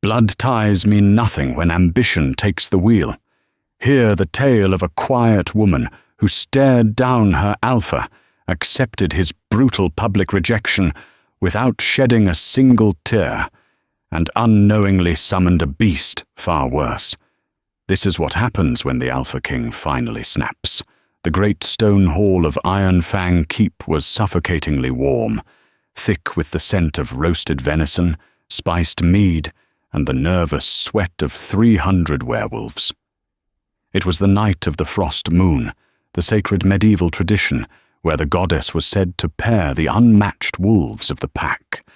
Blood ties mean nothing when ambition takes the wheel. Hear the tale of a quiet woman who stared down her alpha, accepted his brutal public rejection without shedding a single tear, and unknowingly summoned a beast far worse. This is what happens when the Alpha King finally snaps. The great stone hall of Iron Fang Keep was suffocatingly warm, thick with the scent of roasted venison, spiced mead, and the nervous sweat of 300 werewolves. It was the night of the frost moon, the sacred medieval tradition where the goddess was said to pair the unmatched wolves of the pack.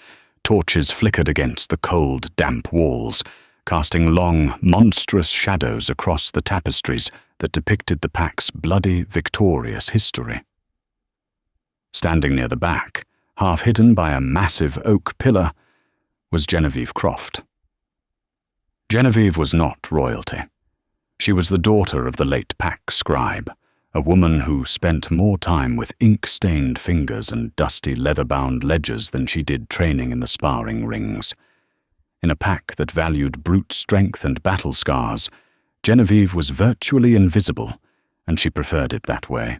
Torches flickered against the cold, damp walls, casting long, monstrous shadows across the tapestries that depicted the pack's bloody, victorious history. Standing near the back, half hidden by a massive oak pillar, was Genevieve Croft. Genevieve was not royalty. She was the daughter of the late pack scribe, a woman who spent more time with ink-stained fingers and dusty leather-bound ledgers than she did training in the sparring rings. In a pack that valued brute strength and battle scars, Genevieve was virtually invisible, and she preferred it that way.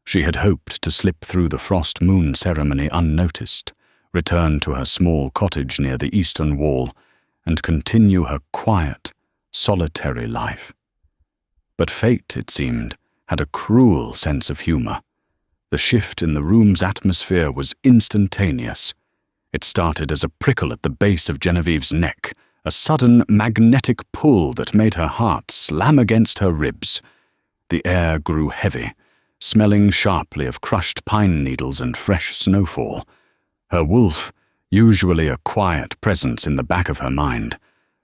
She had hoped to slip through the frost moon ceremony unnoticed, return to her small cottage near the eastern wall, and continue her quiet, solitary life. But fate, it seemed, had a cruel sense of humor. The shift in the room's atmosphere was instantaneous. It started as a prickle at the base of Genevieve's neck, a sudden magnetic pull that made her heart slam against her ribs. The air grew heavy, smelling sharply of crushed pine needles and fresh snowfall. Her wolf, usually a quiet presence in the back of her mind,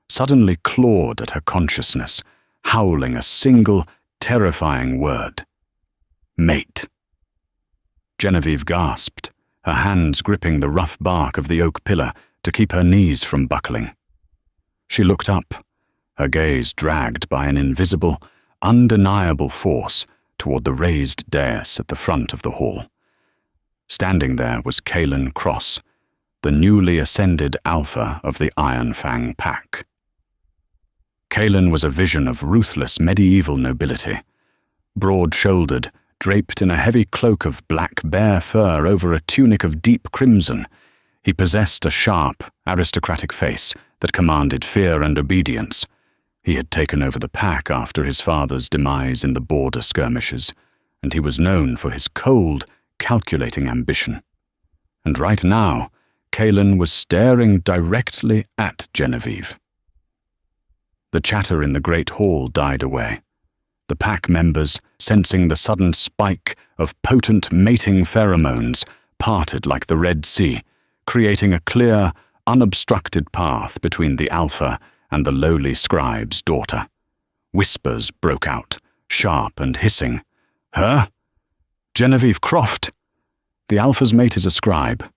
suddenly clawed at her consciousness, howling a single, terrifying word. Mate. Genevieve gasped, her hands gripping the rough bark of the oak pillar to keep her knees from buckling. She looked up, her gaze dragged by an invisible, undeniable force toward the raised dais at the front of the hall. Standing there was Kaelin Cross, the newly ascended alpha of the Iron Fang pack. Kaelin was a vision of ruthless medieval nobility. Broad-shouldered, draped in a heavy cloak of black bear fur over a tunic of deep crimson, he possessed a sharp, aristocratic face that commanded fear and obedience. He had taken over the pack after his father's demise in the border skirmishes, and he was known for his cold, calculating ambition. And right now, Kaelin was staring directly at Genevieve. The chatter in the great hall died away. The pack members, sensing the sudden spike of potent mating pheromones, parted like the Red Sea, creating a clear, unobstructed path between the alpha and the lowly scribe's daughter. Whispers broke out, sharp and hissing. Her? Genevieve Croft? The alpha's mate is a scribe.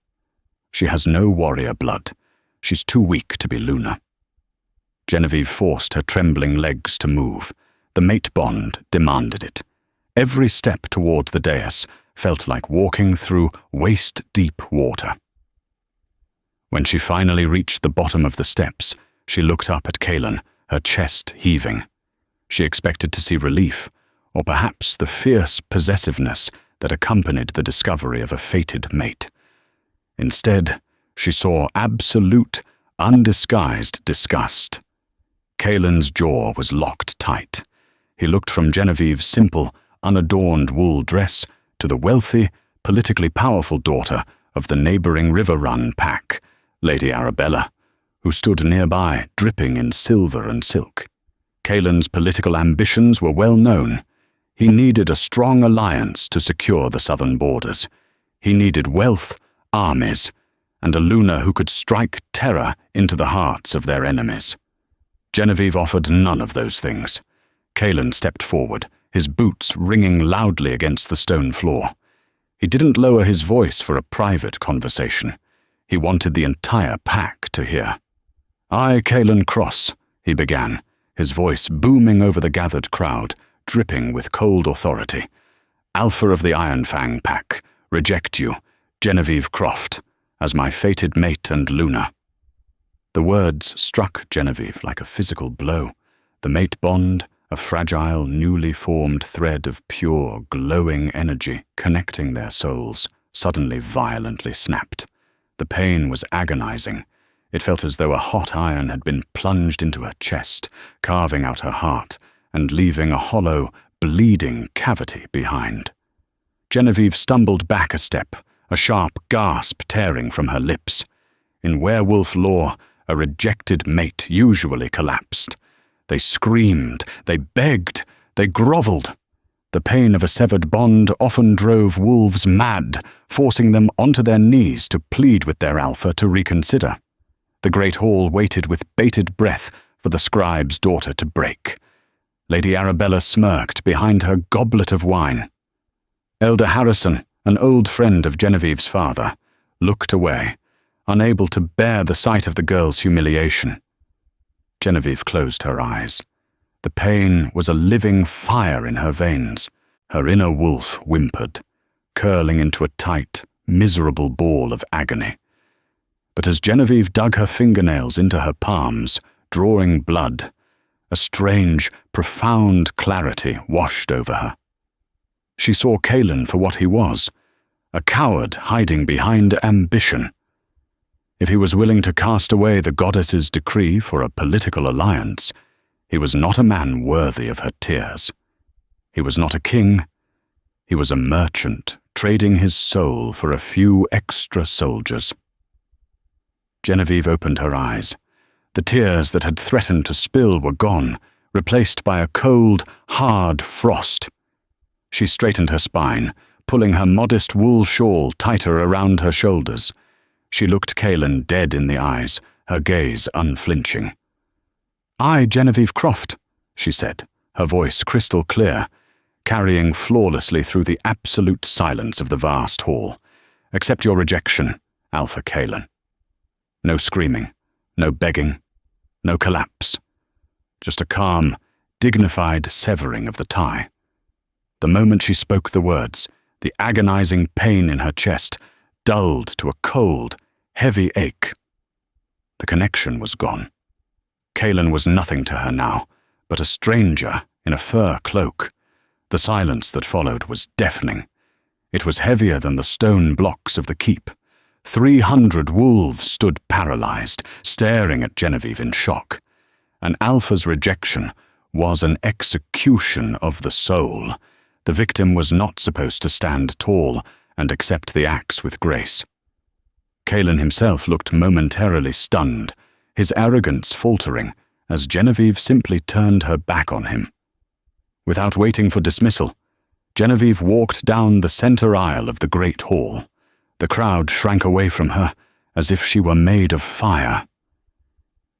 She has no warrior blood. She's too weak to be Luna. Genevieve forced her trembling legs to move. The mate bond demanded it. Every step toward the dais felt like walking through waist-deep water. When she finally reached the bottom of the steps, she looked up at Kaelin, her chest heaving. She expected to see relief, or perhaps the fierce possessiveness that accompanied the discovery of a fated mate. Instead, she saw absolute, undisguised disgust. Kaelin's jaw was locked tight. He looked from Genevieve's simple, unadorned wool dress to the wealthy, politically powerful daughter of the neighboring River Run pack, Lady Arabella, who stood nearby, dripping in silver and silk. Kaelin's political ambitions were well known. He needed a strong alliance to secure the southern borders. He needed wealth, armies, and a Luna who could strike terror into the hearts of their enemies. Genevieve offered none of those things. Kaelin stepped forward, his boots ringing loudly against the stone floor. He didn't lower his voice for a private conversation. He wanted the entire pack to hear. "I, Kaelin Cross," he began, his voice booming over the gathered crowd, dripping with cold authority. "Alpha of the Iron Fang pack, reject you, Genevieve Croft, as my fated mate and Luna." The words struck Genevieve like a physical blow. The mate bond, a fragile, newly formed thread of pure, glowing energy connecting their souls, suddenly violently snapped. The pain was agonizing. It felt as though a hot iron had been plunged into her chest, carving out her heart and leaving a hollow, bleeding cavity behind. Genevieve stumbled back a step, a sharp gasp tearing from her lips. In werewolf lore, a rejected mate usually collapsed. They screamed, they begged, they groveled. The pain of a severed bond often drove wolves mad, forcing them onto their knees to plead with their alpha to reconsider. The great hall waited with bated breath for the scribe's daughter to break. Lady Arabella smirked behind her goblet of wine. Elder Harrison, an old friend of Genevieve's father, looked away, unable to bear the sight of the girl's humiliation. Genevieve closed her eyes. The pain was a living fire in her veins. Her inner wolf whimpered, curling into a tight, miserable ball of agony. But as Genevieve dug her fingernails into her palms, drawing blood, a strange, profound clarity washed over her. She saw Caelan for what he was, a coward hiding behind ambition. If he was willing to cast away the goddess's decree for a political alliance, he was not a man worthy of her tears. He was not a king. He was a merchant, trading his soul for a few extra soldiers. Genevieve opened her eyes. The tears that had threatened to spill were gone, replaced by a cold, hard frost. She straightened her spine, pulling her modest wool shawl tighter around her shoulders. She looked Caelan dead in the eyes, her gaze unflinching. "I, Genevieve Croft," she said, her voice crystal clear, carrying flawlessly through the absolute silence of the vast hall. "Accept your rejection, Alpha Caelan." No screaming, no begging, no collapse. Just a calm, dignified severing of the tie. The moment she spoke the words, the agonizing pain in her chest dulled to a cold, heavy ache. The connection was gone. Caelan was nothing to her now, but a stranger in a fur cloak. The silence that followed was deafening. It was heavier than the stone blocks of the keep. 300 wolves stood paralyzed, staring at Genevieve in shock. An alpha's rejection was an execution of the soul. The victim was not supposed to stand tall and accept the axe with grace. Caelan himself looked momentarily stunned, his arrogance faltering as Genevieve simply turned her back on him. Without waiting for dismissal, Genevieve walked down the center aisle of the great hall. The crowd shrank away from her as if she were made of fire.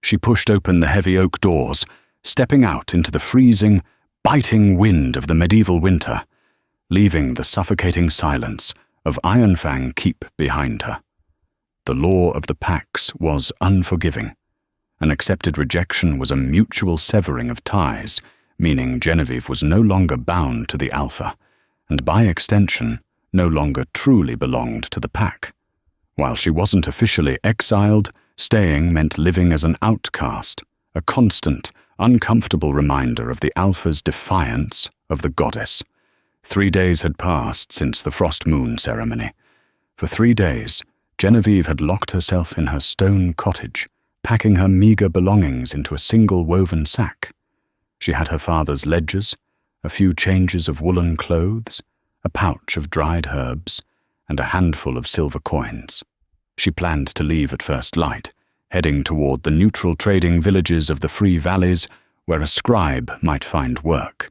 She pushed open the heavy oak doors, stepping out into the freezing, biting wind of the medieval winter, leaving the suffocating silence of Ironfang Keep behind her. The law of the packs was unforgiving. An accepted rejection was a mutual severing of ties, meaning Genevieve was no longer bound to the Alpha, and by extension, no longer truly belonged to the pack. While she wasn't officially exiled, staying meant living as an outcast, a constant, uncomfortable reminder of the Alpha's defiance of the goddess. 3 days had passed since the frost moon ceremony. For 3 days, Genevieve had locked herself in her stone cottage, packing her meager belongings into a single woven sack. She had her father's ledgers, a few changes of woolen clothes, a pouch of dried herbs, and a handful of silver coins. She planned to leave at first light, heading toward the neutral trading villages of the Free Valleys, where a scribe might find work.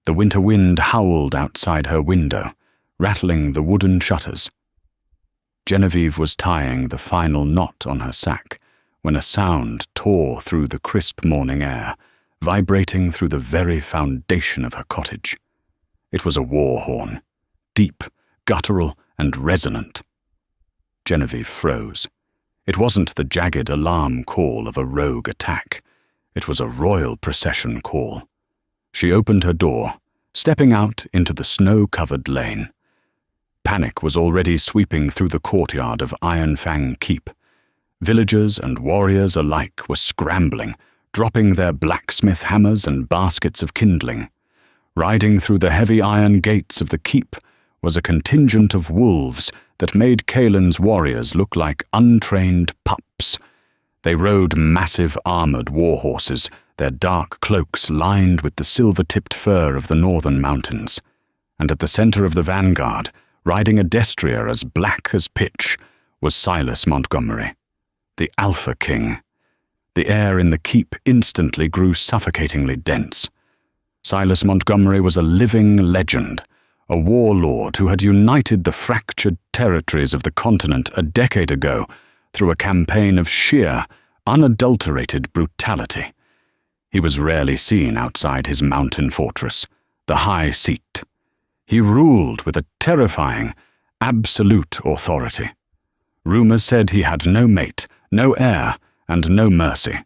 The winter wind howled outside her window, rattling the wooden shutters. Genevieve was tying the final knot on her sack when a sound tore through the crisp morning air, vibrating through the very foundation of her cottage. It was a war horn, deep, guttural, and resonant. Genevieve froze. It wasn't the jagged alarm call of a rogue attack. It was a royal procession call. She opened her door, stepping out into the snow-covered lane. Panic was already sweeping through the courtyard of Ironfang Keep. Villagers and warriors alike were scrambling, dropping their blacksmith hammers and baskets of kindling. Riding through the heavy iron gates of the keep was a contingent of wolves that made Kaelin's warriors look like untrained pups. They rode massive armored war horses, their dark cloaks lined with the silver-tipped fur of the northern mountains. And at the center of the vanguard, riding a destrier as black as pitch, was Silas Montgomery, the Alpha King. The air in the keep instantly grew suffocatingly dense. Silas Montgomery was a living legend, a warlord who had united the fractured territories of the continent a decade ago through a campaign of sheer, unadulterated brutality. He was rarely seen outside his mountain fortress, the High Seat. He ruled with a terrifying, absolute authority. Rumors said he had no mate, no heir, and no mercy.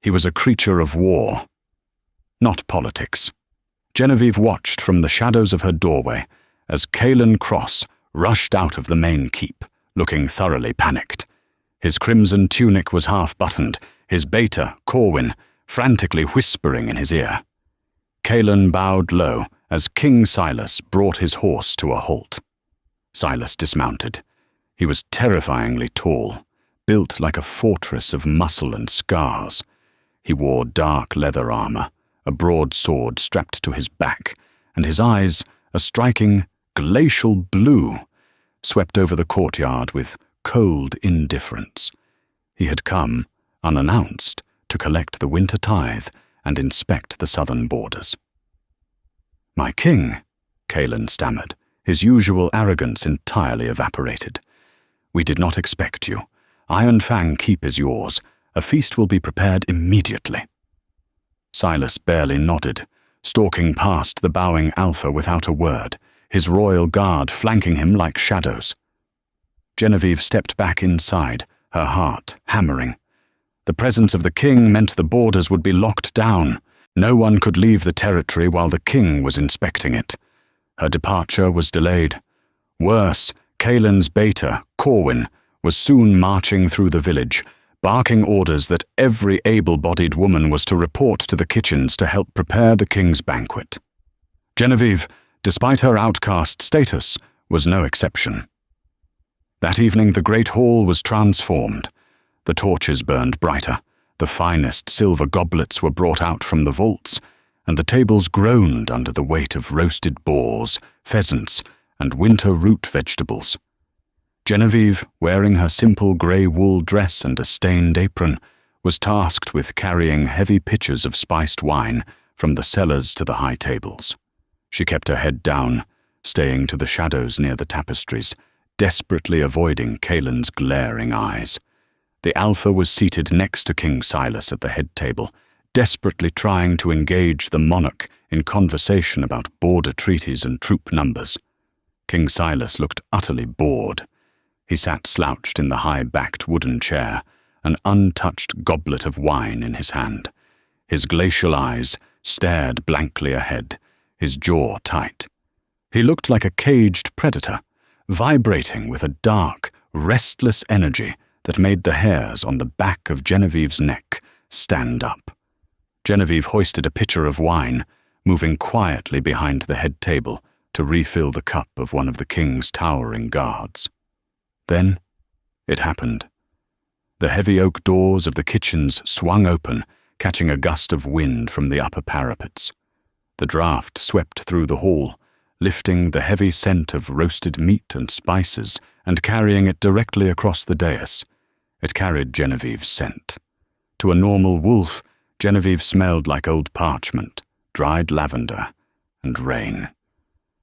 He was a creature of war, not politics. Genevieve watched from the shadows of her doorway as Kaelin Cross rushed out of the main keep, looking thoroughly panicked. His crimson tunic was half-buttoned, his beta, Corwin, frantically whispering in his ear. Kaelin bowed low as King Silas brought his horse to a halt. Silas dismounted. He was terrifyingly tall, built like a fortress of muscle and scars. He wore dark leather armor, a broad sword strapped to his back, and his eyes, a striking glacial blue, swept over the courtyard with cold indifference. He had come, unannounced, to collect the winter tithe and inspect the southern borders. "My king," Kaelin stammered, his usual arrogance entirely evaporated. "We did not expect you. Iron Fang Keep is yours. A feast will be prepared immediately." Silas barely nodded, stalking past the bowing Alpha without a word, his royal guard flanking him like shadows. Genevieve stepped back inside, her heart hammering. The presence of the king meant the borders would be locked down. No one could leave the territory while the king was inspecting it. Her departure was delayed. Worse, Kaelin's beta, Corwin, was soon marching through the village, barking orders that every able-bodied woman was to report to the kitchens to help prepare the king's banquet. Genevieve, despite her outcast status, was no exception. That evening the great hall was transformed. The torches burned brighter, the finest silver goblets were brought out from the vaults, and the tables groaned under the weight of roasted boars, pheasants, and winter root vegetables. Genevieve, wearing her simple grey wool dress and a stained apron, was tasked with carrying heavy pitchers of spiced wine from the cellars to the high tables. She kept her head down, staying to the shadows near the tapestries, desperately avoiding Kaelin's glaring eyes. The Alpha was seated next to King Silas at the head table, desperately trying to engage the monarch in conversation about border treaties and troop numbers. King Silas looked utterly bored. He sat slouched in the high-backed wooden chair, an untouched goblet of wine in his hand. His glacial eyes stared blankly ahead, his jaw tight. He looked like a caged predator, vibrating with a dark, restless energy that made the hairs on the back of Genevieve's neck stand up. Genevieve hoisted a pitcher of wine, moving quietly behind the head table to refill the cup of one of the king's towering guards. Then it happened. The heavy oak doors of the kitchens swung open, catching a gust of wind from the upper parapets. The draught swept through the hall, lifting the heavy scent of roasted meat and spices and carrying it directly across the dais. It carried Genevieve's scent. To a normal wolf, Genevieve smelled like old parchment, dried lavender, and rain.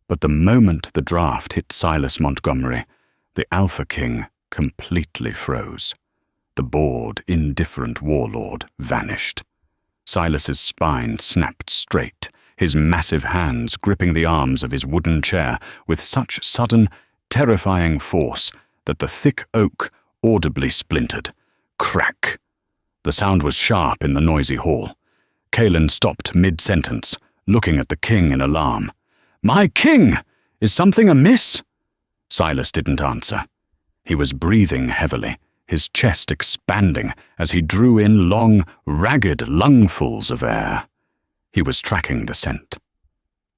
But the moment the draught hit Silas Montgomery, the Alpha King completely froze. The bored, indifferent warlord vanished. Silas's spine snapped straight, his massive hands gripping the arms of his wooden chair with such sudden, terrifying force that the thick oak audibly splintered. Crack! The sound was sharp in the noisy hall. Kaelin stopped mid-sentence, looking at the king in alarm. "My king! Is something amiss?" Silas didn't answer. He was breathing heavily, his chest expanding as he drew in long, ragged lungfuls of air. He was tracking the scent.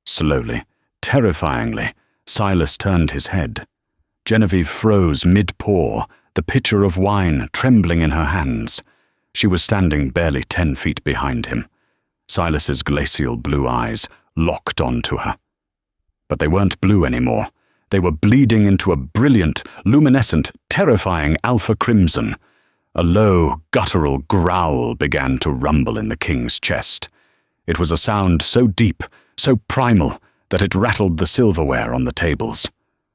Slowly, terrifyingly, Silas turned his head. Genevieve froze mid-pour, the pitcher of wine trembling in her hands. She was standing barely 10 feet behind him. Silas's glacial blue eyes locked onto her. But they weren't blue anymore. They were bleeding into a brilliant, luminescent, terrifying alpha crimson. A low, guttural growl began to rumble in the king's chest. It was a sound so deep, so primal, that it rattled the silverware on the tables.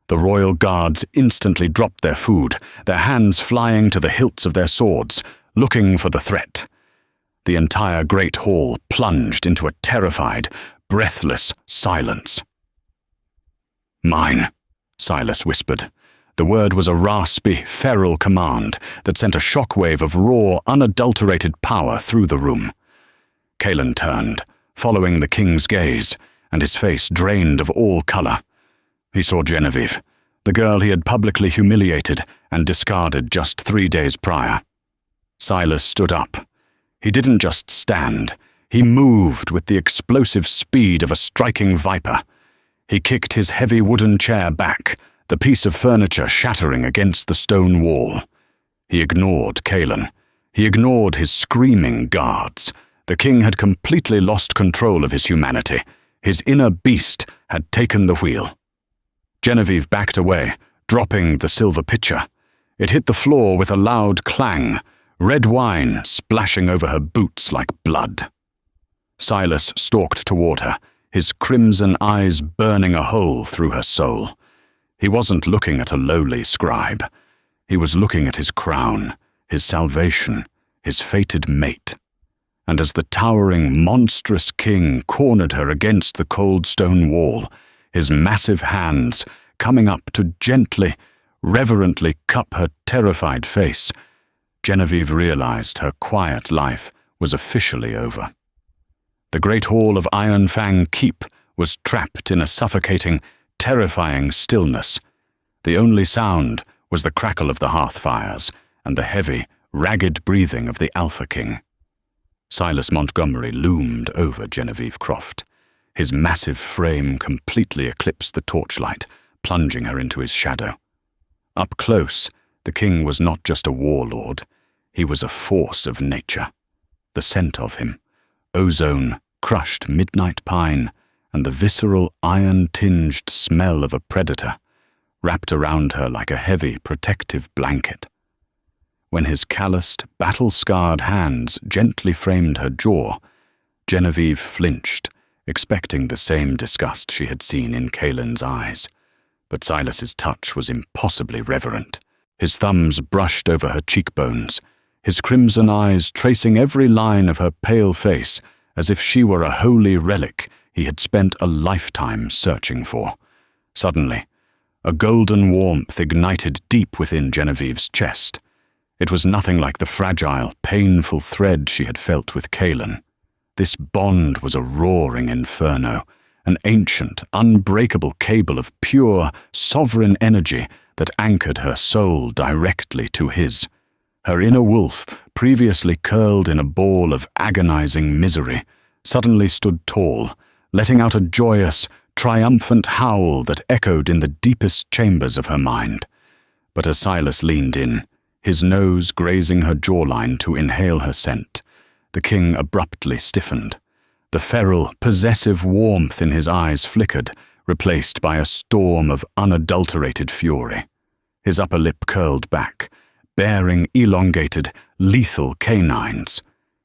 The royal guards instantly dropped their food, their hands flying to the hilts of their swords, looking for the threat. The entire great hall plunged into a terrified, breathless silence. "Mine," Silas whispered. The word was a raspy, feral command that sent a shockwave of raw, unadulterated power through the room. Kaelan turned, following the king's gaze, and his face drained of all color. He saw Genevieve, the girl he had publicly humiliated and discarded just 3 days prior. Silas stood up. He didn't just stand. He moved with the explosive speed of a striking viper. He kicked his heavy wooden chair back, the piece of furniture shattering against the stone wall. He ignored Kaelan. He ignored his screaming guards. The king had completely lost control of his humanity. His inner beast had taken the wheel. Genevieve backed away, dropping the silver pitcher. It hit the floor with a loud clang, red wine splashing over her boots like blood. Silas stalked toward her, his crimson eyes burning a hole through her soul. He wasn't looking at a lowly scribe. He was looking at his crown, his salvation, his fated mate. And as the towering, monstrous king cornered her against the cold stone wall, his massive hands coming up to gently, reverently cup her terrified face, Genevieve realized her quiet life was officially over. The great hall of Iron Fang Keep was trapped in a suffocating, terrifying stillness. The only sound was the crackle of the hearth fires and the heavy, ragged breathing of the Alpha King. Silas Montgomery loomed over Genevieve Croft. His massive frame completely eclipsed the torchlight, plunging her into his shadow. Up close, the king was not just a warlord. He was a force of nature. The scent of him, ozone, crushed midnight pine, and the visceral, iron-tinged smell of a predator, wrapped around her like a heavy, protective blanket. When his calloused, battle-scarred hands gently framed her jaw, Genevieve flinched, expecting the same disgust she had seen in Kaelan's eyes. But Silas's touch was impossibly reverent. His thumbs brushed over her cheekbones, his crimson eyes tracing every line of her pale face as if she were a holy relic he had spent a lifetime searching for. Suddenly, a golden warmth ignited deep within Genevieve's chest. It was nothing like the fragile, painful thread she had felt with Kaelan. This bond was a roaring inferno, an ancient, unbreakable cable of pure, sovereign energy that anchored her soul directly to his. Her inner wolf, previously curled in a ball of agonizing misery, suddenly stood tall, letting out a joyous, triumphant howl that echoed in the deepest chambers of her mind. But as Silas leaned in, his nose grazing her jawline to inhale her scent, the king abruptly stiffened. The feral, possessive warmth in his eyes flickered, replaced by a storm of unadulterated fury. His upper lip curled back, bearing elongated, lethal canines.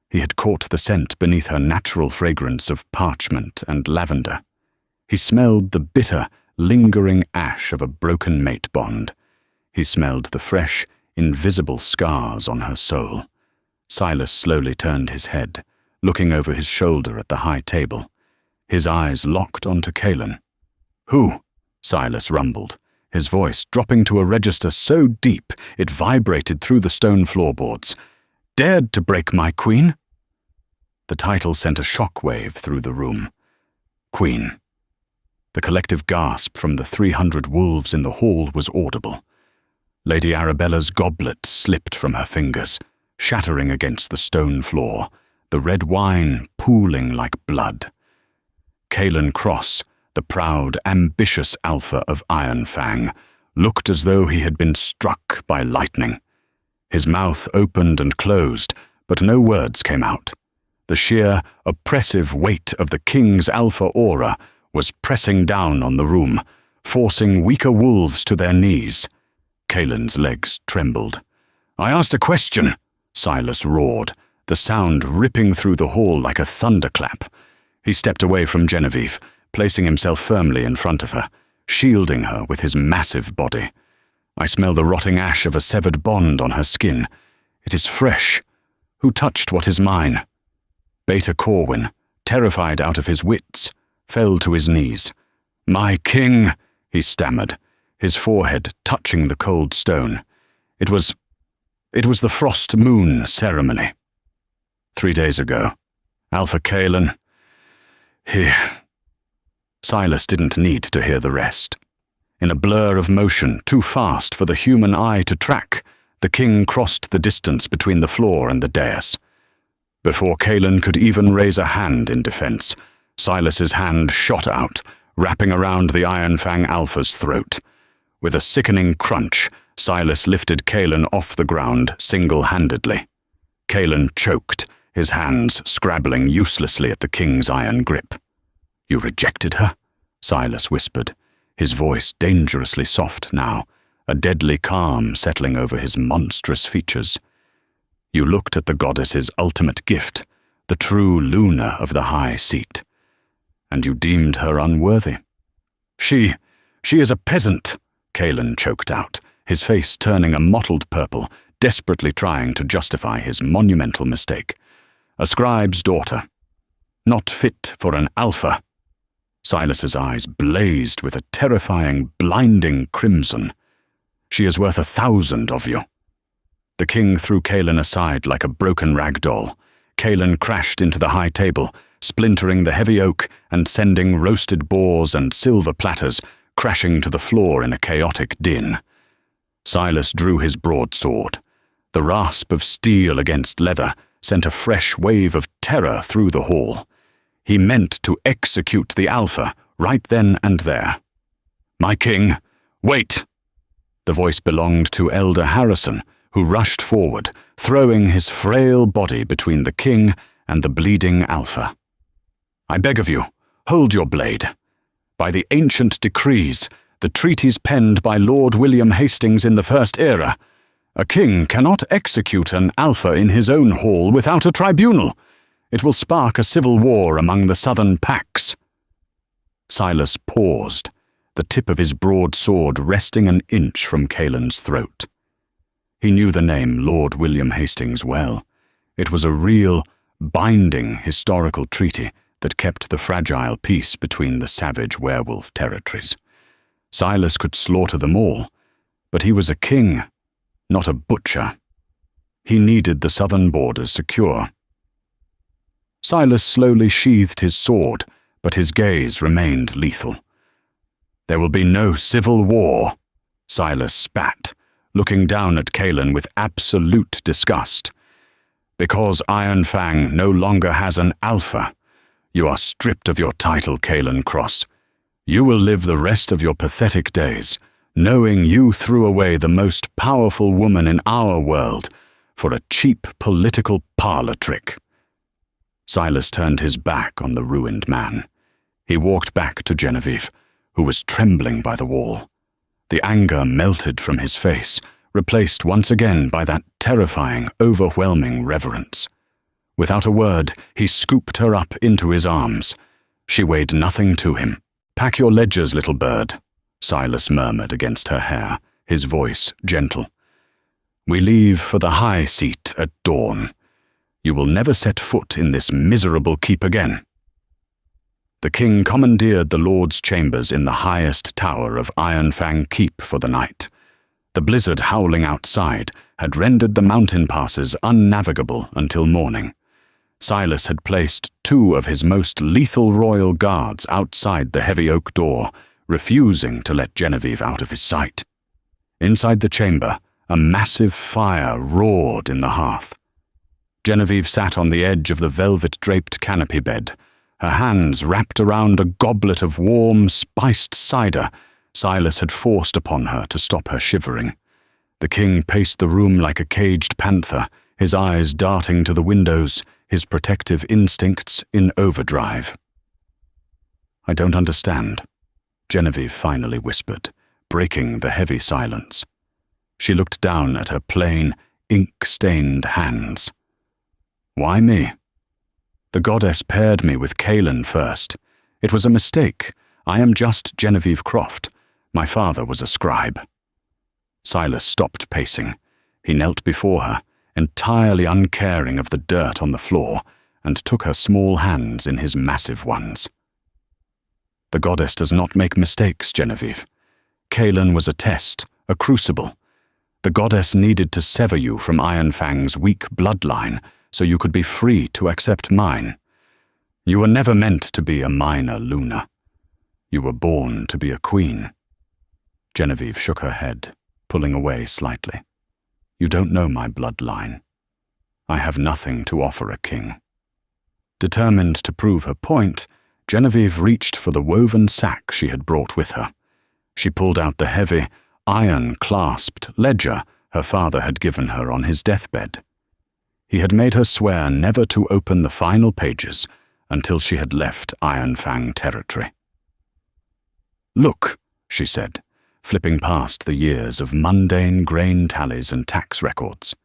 He had caught the scent beneath her natural fragrance of parchment and lavender. He smelled the bitter, lingering ash of a broken mate bond. He smelled the fresh, invisible scars on her soul. Silas slowly turned his head, looking over his shoulder at the high table. His eyes locked onto Kaelan. "Who?" Silas rumbled, his voice dropping to a register so deep it vibrated through the stone floorboards. "Dared to break my queen?" The title sent a shockwave through the room. Queen. The collective gasp from the 300 wolves in the hall was audible. Lady Arabella's goblet slipped from her fingers, shattering against the stone floor, the red wine pooling like blood. Calen Cross, the proud, ambitious alpha of Iron Fang, looked as though he had been struck by lightning. His mouth opened and closed, but no words came out. The sheer, oppressive weight of the king's alpha aura was pressing down on the room, forcing weaker wolves to their knees. Calen's legs trembled. "I asked a question," Silas roared, the sound ripping through the hall like a thunderclap. He stepped away from Genevieve, placing himself firmly in front of her, shielding her with his massive body. "I smell the rotting ash of a severed bond on her skin. It is fresh. Who touched what is mine?" Beta Corwin, terrified out of his wits, fell to his knees. "My king," he stammered, his forehead touching the cold stone. It was the Frost Moon ceremony. 3 days ago. Alpha Calen. Silas didn't need to hear the rest. In a blur of motion, too fast for the human eye to track, the king crossed the distance between the floor and the dais. Before Calen could even raise a hand in defense, Silas's hand shot out, wrapping around the Iron Fang Alpha's throat. With a sickening crunch, Silas lifted Calen off the ground single-handedly. Calen choked, his hands scrabbling uselessly at the king's iron grip. "You rejected her?" Silas whispered, his voice dangerously soft now, a deadly calm settling over his monstrous features. "You looked at the goddess's ultimate gift, the true Luna of the high seat, and you deemed her unworthy." She is a peasant," Calen choked out, his face turning a mottled purple, desperately trying to justify his monumental mistake. "A scribe's daughter. Not fit for an alpha." Silas's eyes blazed with a terrifying, blinding crimson. "She is worth 1,000 of you." The king threw Calen aside like a broken rag doll. Calen crashed into the high table, splintering the heavy oak and sending roasted boars and silver platters crashing to the floor in a chaotic din. Silas drew his broadsword. The rasp of steel against leather sent a fresh wave of terror through the hall. He meant to execute the alpha right then and there. "My king, wait!" The voice belonged to Elder Harrison, who rushed forward, throwing his frail body between the king and the bleeding alpha. "I beg of you, hold your blade. By the ancient decrees, the treaties penned by Lord William Hastings in the First Era, a king cannot execute an alpha in his own hall without a tribunal. It will spark a civil war among the southern packs." Silas paused, the tip of his broadsword resting an inch from Calen's throat. He knew the name Lord William Hastings well. It was a real, binding historical treaty that kept the fragile peace between the savage werewolf territories. Silas could slaughter them all, but he was a king, not a butcher. He needed the southern borders secure. Silas slowly sheathed his sword, but his gaze remained lethal. "There will be no civil war," Silas spat, looking down at Calen with absolute disgust. "Because Iron Fang no longer has an alpha. You are stripped of your title, Calen Cross. You will live the rest of your pathetic days, knowing you threw away the most powerful woman in our world for a cheap political parlor trick." Silas turned his back on the ruined man. He walked back to Genevieve, who was trembling by the wall. The anger melted from his face, replaced once again by that terrifying, overwhelming reverence. Without a word, he scooped her up into his arms. She weighed nothing to him. "Pack your ledgers, little bird," Silas murmured against her hair, his voice gentle. "We leave for the high seat at dawn. You will never set foot in this miserable keep again." The king commandeered the lord's chambers in the highest tower of Iron Fang Keep for the night. The blizzard howling outside had rendered the mountain passes unnavigable until morning. Silas had placed 2 of his most lethal royal guards outside the heavy oak door, refusing to let Genevieve out of his sight. Inside the chamber, a massive fire roared in the hearth. Genevieve sat on the edge of the velvet-draped canopy bed, her hands wrapped around a goblet of warm, spiced cider Silas had forced upon her to stop her shivering. The king paced the room like a caged panther, his eyes darting to the windows, his protective instincts in overdrive. "I don't understand," Genevieve finally whispered, breaking the heavy silence. She looked down at her plain, ink-stained hands. "Why me? The goddess paired me with Kaelin first. It was a mistake. I am just Genevieve Croft. My father was a scribe." Silas stopped pacing. He knelt before her, entirely uncaring of the dirt on the floor, and took her small hands in his massive ones. "The goddess does not make mistakes, Genevieve. Kaelin was a test, a crucible. The goddess needed to sever you from Ironfang's weak bloodline so you could be free to accept mine. You were never meant to be a minor Luna. You were born to be a queen." Genevieve shook her head, pulling away slightly. "You don't know my bloodline. I have nothing to offer a king." Determined to prove her point, Genevieve reached for the woven sack she had brought with her. She pulled out the heavy, iron-clasped ledger her father had given her on his deathbed. He had made her swear never to open the final pages until she had left Ironfang territory. "Look," she said, flipping past the years of mundane grain tallies and tax records.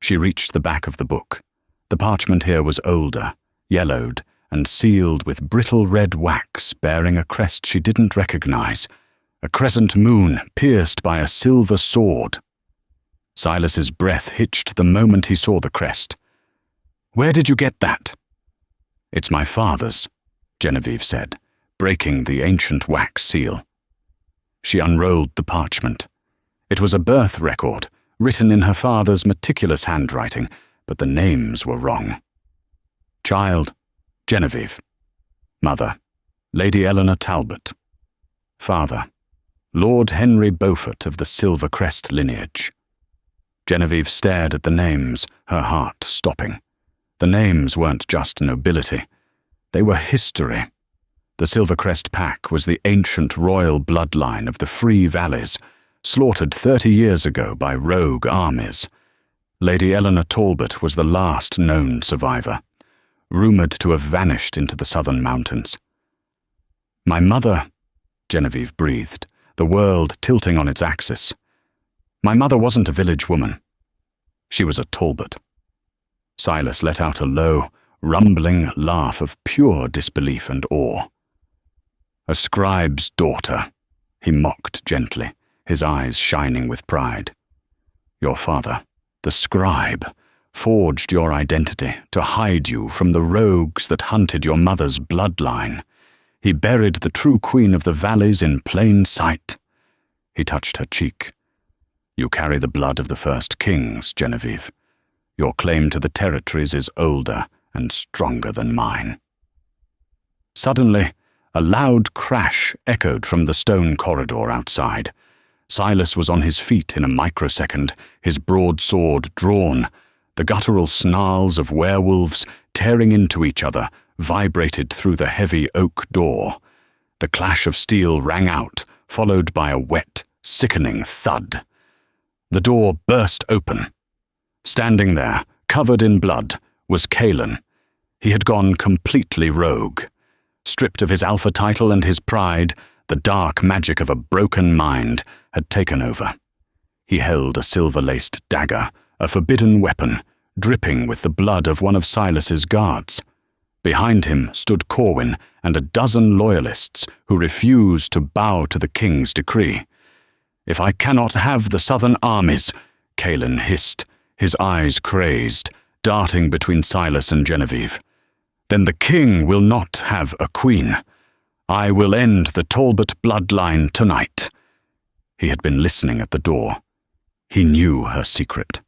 She reached the back of the book. The parchment here was older, yellowed, and sealed with brittle red wax bearing a crest she didn't recognize, a crescent moon pierced by a silver sword. Silas's breath hitched the moment he saw the crest. "Where did you get that?" "It's my father's," Genevieve said, breaking the ancient wax seal. She unrolled the parchment. It was a birth record, written in her father's meticulous handwriting, but the names were wrong. Child, Genevieve. Mother, Lady Eleanor Talbot. Father, Lord Henry Beaufort of the Silver Crest lineage. Genevieve stared at the names, her heart stopping. The names weren't just nobility. They were history. The Silvercrest pack was the ancient royal bloodline of the Free Valleys, slaughtered 30 years ago by rogue armies. Lady Eleanor Talbot was the last known survivor, rumored to have vanished into the southern mountains. "My mother," Genevieve breathed, the world tilting on its axis. "My mother wasn't a village woman. She was a Talbot." Silas let out a low, rumbling laugh of pure disbelief and awe. "A scribe's daughter," he mocked gently, his eyes shining with pride. "Your father, the scribe, forged your identity to hide you from the rogues that hunted your mother's bloodline. He buried the true queen of the valleys in plain sight." He touched her cheek. "You carry the blood of the first kings, Genevieve. Your claim to the territories is older and stronger than mine." Suddenly, a loud crash echoed from the stone corridor outside. Silas was on his feet in a microsecond, his broadsword drawn. The guttural snarls of werewolves, tearing into each other, vibrated through the heavy oak door. The clash of steel rang out, followed by a wet, sickening thud. The door burst open. Standing there, covered in blood, was Kaelin. He had gone completely rogue. Stripped of his alpha title and his pride, the dark magic of a broken mind had taken over. He held a silver-laced dagger, a forbidden weapon, dripping with the blood of one of Silas's guards. Behind him stood Corwin and a dozen loyalists who refused to bow to the king's decree. "If I cannot have the southern armies," Kaelin hissed, his eyes crazed, darting between Silas and Genevieve, "then the king will not have a queen. I will end the Talbot bloodline tonight." He had been listening at the door. He knew her secret.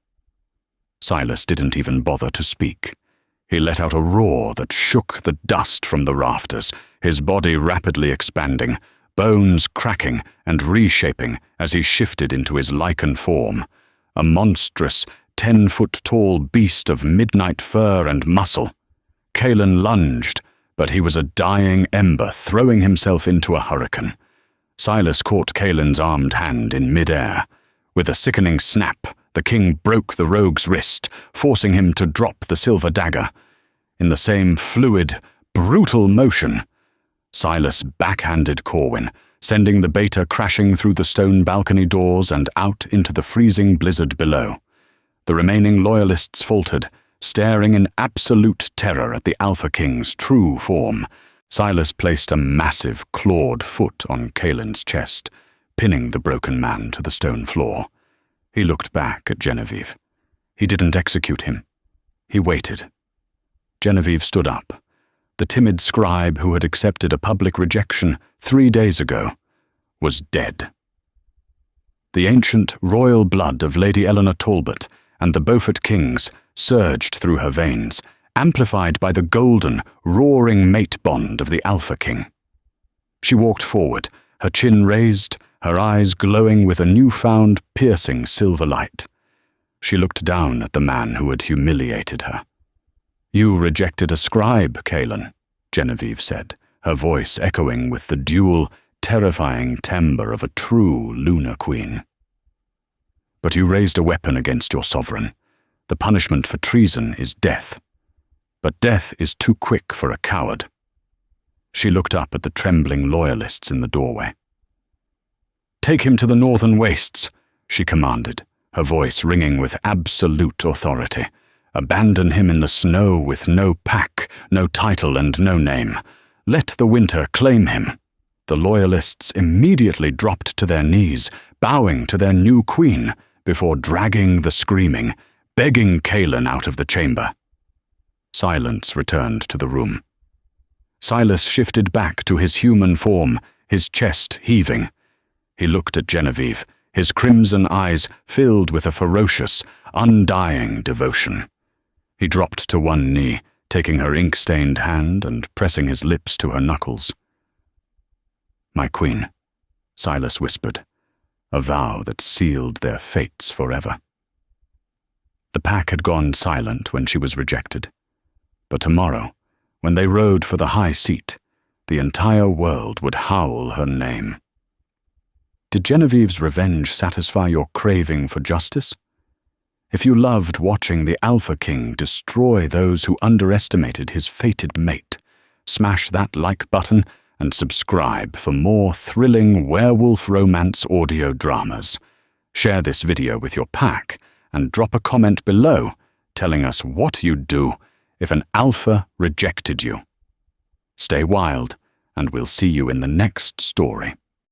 Silas didn't even bother to speak. He let out a roar that shook the dust from the rafters, his body rapidly expanding, bones cracking and reshaping as he shifted into his lichen form, a monstrous, 10-foot-tall beast of midnight fur and muscle. Kaelan lunged, but he was a dying ember throwing himself into a hurricane. Silas caught Kaelan's armed hand in mid-air. With a sickening snap, the king broke the rogue's wrist, forcing him to drop the silver dagger. In the same fluid, brutal motion, Silas backhanded Corwin, sending the beta crashing through the stone balcony doors and out into the freezing blizzard below. The remaining loyalists faltered, staring in absolute terror at the Alpha King's true form. Silas placed a massive, clawed foot on Kaelan's chest, pinning the broken man to the stone floor. He looked back at Genevieve. He didn't execute him. He waited. Genevieve stood up. The timid scribe who had accepted a public rejection 3 days ago was dead. The ancient royal blood of Lady Eleanor Talbot and the Beaufort kings surged through her veins, amplified by the golden, roaring mate bond of the Alpha King. She walked forward, her chin raised, her eyes glowing with a newfound, piercing silver light. She looked down at the man who had humiliated her. "You rejected a scribe, Kaelan," Genevieve said, her voice echoing with the dual, terrifying timbre of a true lunar queen. "But you raised a weapon against your sovereign. The punishment for treason is death. But death is too quick for a coward." She looked up at the trembling loyalists in the doorway. "Take him to the northern wastes," she commanded, her voice ringing with absolute authority. "Abandon him in the snow with no pack, no title, and no name. Let the winter claim him." The loyalists immediately dropped to their knees, bowing to their new queen, before dragging the screaming, begging Kaelan out of the chamber. Silence returned to the room. Silas shifted back to his human form, his chest heaving. He looked at Genevieve, his crimson eyes filled with a ferocious, undying devotion. He dropped to one knee, taking her ink-stained hand and pressing his lips to her knuckles. "My queen," Silas whispered, a vow that sealed their fates forever. The pack had gone silent when she was rejected. But tomorrow, when they rode for the high seat, the entire world would howl her name. Did Genevieve's revenge satisfy your craving for justice? If you loved watching the Alpha King destroy those who underestimated his fated mate, smash that like button and subscribe for more thrilling werewolf romance audio dramas. Share this video with your pack and drop a comment below telling us what you'd do if an alpha rejected you. Stay wild, and we'll see you in the next story.